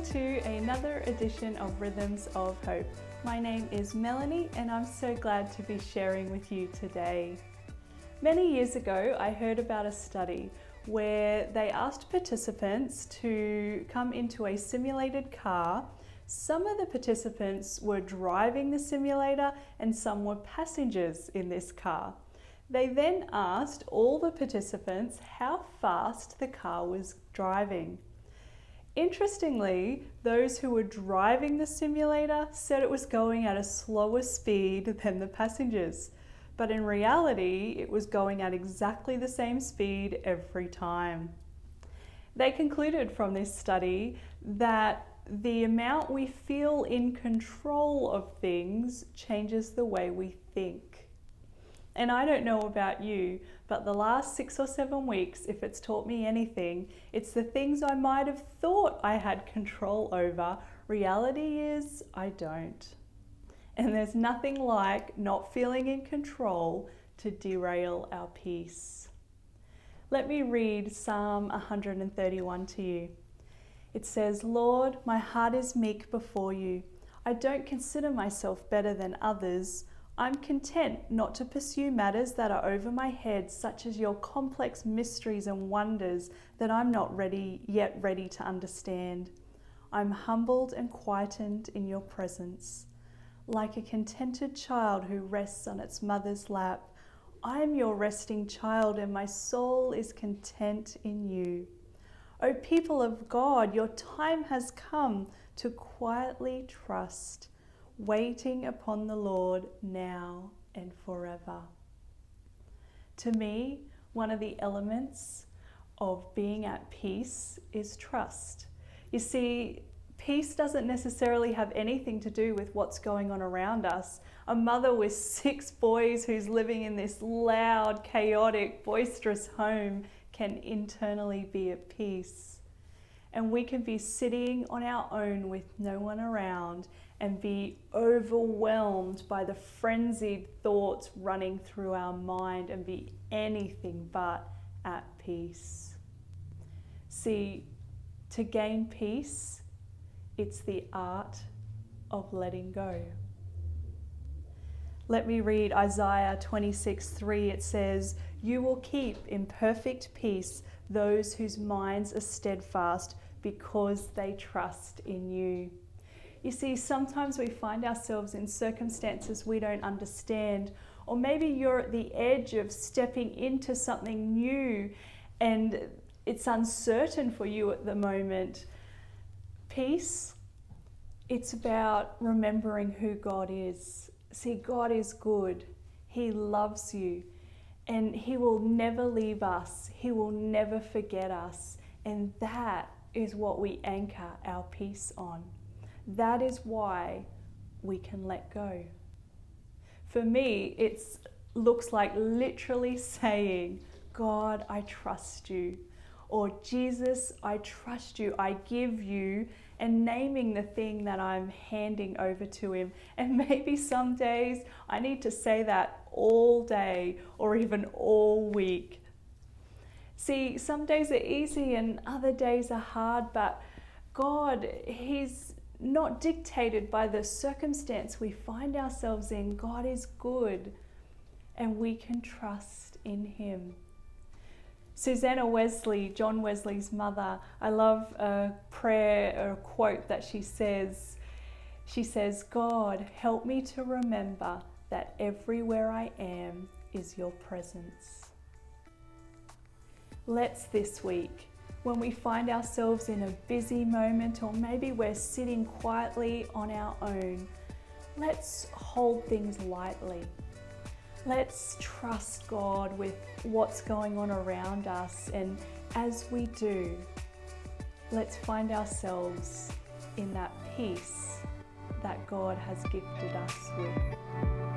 Welcome to another edition of Rhythms of Hope. My name is Melanie and I'm so glad to be sharing with you today. Many years ago, I heard about a study where they asked participants to come into a simulated car. Some of the participants were driving the simulator and some were passengers in this car. They then asked all the participants how fast the car was driving. Interestingly, those who were driving the simulator said it was going at a slower speed than the passengers, but in reality, it was going at exactly the same speed every time. They concluded from this study that the amount we feel in control of things changes the way we think. And I don't know about you, but the last 6 or 7 weeks, if it's taught me anything, it's the things I might have thought I had control over. Reality is I don't. And there's nothing like not feeling in control to derail our peace. Let me read Psalm 131 to you. It says, "Lord, my heart is meek before you. I don't consider myself better than others. I'm content not to pursue matters that are over my head, such as your complex mysteries and wonders that I'm not yet ready to understand. I'm humbled and quietened in your presence. Like a contented child who rests on its mother's lap, I am your resting child and my soul is content in you. O people of God, your time has come to quietly trust, waiting upon the Lord now and forever." To me, one of the elements of being at peace is trust. You see, peace doesn't necessarily have anything to do with what's going on around us. A mother with 6 boys who's living in this loud, chaotic, boisterous home can internally be at peace. And we can be sitting on our own with no one around and be overwhelmed by the frenzied thoughts running through our mind and be anything but at peace. See, to gain peace, it's the art of letting go. Let me read Isaiah 26:3. It says, "You will keep in perfect peace those whose minds are steadfast because they trust in you." You see, sometimes we find ourselves in circumstances we don't understand, or maybe you're at the edge of stepping into something new and it's uncertain for you at the moment. Peace, it's about remembering who God is. See, God is good. He loves you and He will never leave us. He will never forget us. And that is what we anchor our peace on. That is why we can let go. For me, it looks like literally saying, "God, I trust you," or "Jesus, I trust you, I give you," and naming the thing that I'm handing over to Him. And maybe some days I need to say that all day or even all week. See, some days are easy and other days are hard, but God, He's not dictated by the circumstance we find ourselves in. God is good and we can trust in Him. Susanna Wesley, John Wesley's mother, I love a prayer or a quote that she says. She says, "God, help me to remember that everywhere I am is your presence." Let's this week, when we find ourselves in a busy moment, or maybe we're sitting quietly on our own, let's hold things lightly. Let's trust God with what's going on around us, and as we do, let's find ourselves in that peace that God has gifted us with.